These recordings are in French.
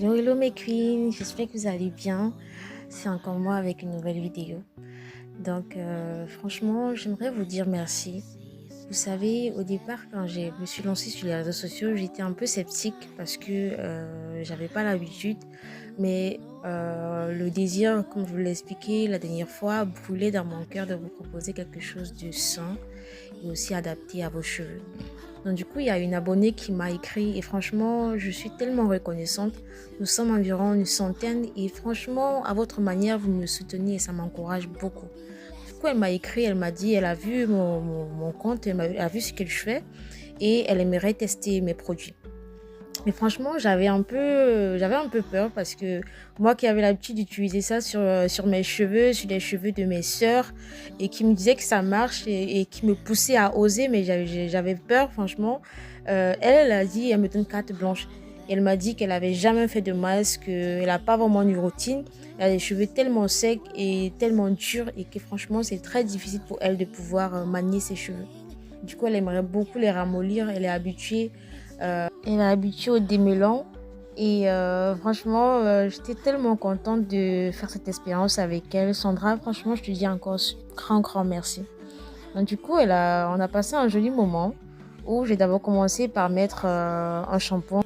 Hello, hello mes queens, j'espère que vous allez bien. C'est encore moi avec une nouvelle vidéo. Donc franchement, j'aimerais vous dire merci. Vous savez, au départ, quand je me suis lancée sur les réseaux sociaux, j'étais un peu sceptique parce que j'avais pas l'habitude. Mais le désir, comme je vous l'ai expliqué la dernière fois, brûlait dans mon cœur de vous proposer quelque chose de sain et aussi adapté à vos cheveux. Donc du coup, il y a une abonnée qui m'a écrit et franchement, je suis tellement reconnaissante. Nous sommes environ une centaine et franchement, à votre manière, vous me soutenez et ça m'encourage beaucoup. Du coup, elle m'a écrit, elle m'a dit, elle a vu mon compte, elle a vu ce que je fais et elle aimerait tester mes produits. Mais franchement, j'avais un peu peur parce que moi qui avais l'habitude d'utiliser ça sur mes cheveux, sur les cheveux de mes sœurs et qui me disait que ça marche et qui me poussait à oser, mais j'avais peur, franchement. Elle a dit, elle me donne carte blanche. Elle m'a dit qu'elle avait jamais fait de masque, elle n'a pas vraiment une routine. Elle a les cheveux tellement secs et tellement durs et que franchement, c'est très difficile pour elle de pouvoir manier ses cheveux. Du coup, elle aimerait beaucoup les ramollir. Elle est habituée au démêlant. Et franchement, j'étais tellement contente de faire cette expérience avec elle. Sandra, franchement, je te dis encore grand, grand merci. Donc, du coup, on a passé un joli moment où j'ai d'abord commencé par mettre un shampoing.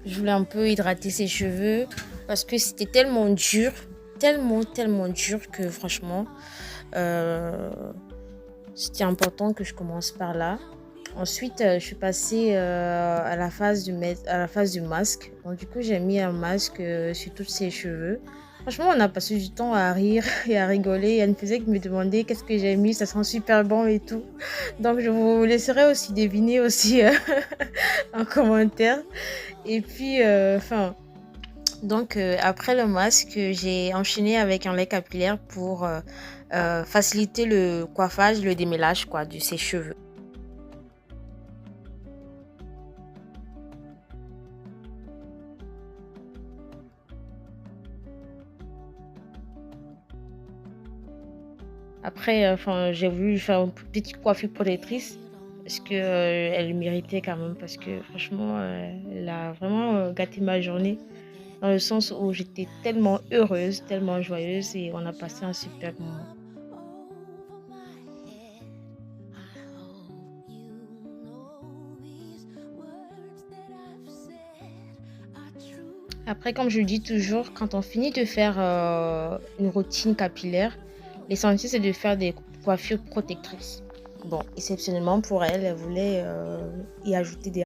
Je voulais un peu hydrater ses cheveux parce que c'était tellement dur, tellement dur que franchement, euh, c'était important que je commence par là. Ensuite, je suis passée à à la phase du masque. Donc, du coup, j'ai mis un masque sur tous ses cheveux. Franchement, on a passé du temps à rire et à rigoler. Elle ne faisait que me demander qu'est-ce que j'ai mis, ça sent super bon et tout. Donc, je vous laisserai aussi deviner aussi en commentaire. Et puis, après le masque, j'ai enchaîné avec un lait capillaire pour faciliter le coiffage, le démêlage quoi, de ses cheveux. Après, j'ai voulu lui faire une petite coiffure protectrice parce que elle méritait quand même parce que franchement, elle a vraiment gâté ma journée dans le sens où j'étais tellement heureuse, tellement joyeuse et on a passé un super moment. Après, comme je le dis toujours, quand on finit de faire une routine capillaire, l'essentiel c'est de faire des coiffures protectrices. Bon, exceptionnellement pour elle, elle voulait y ajouter des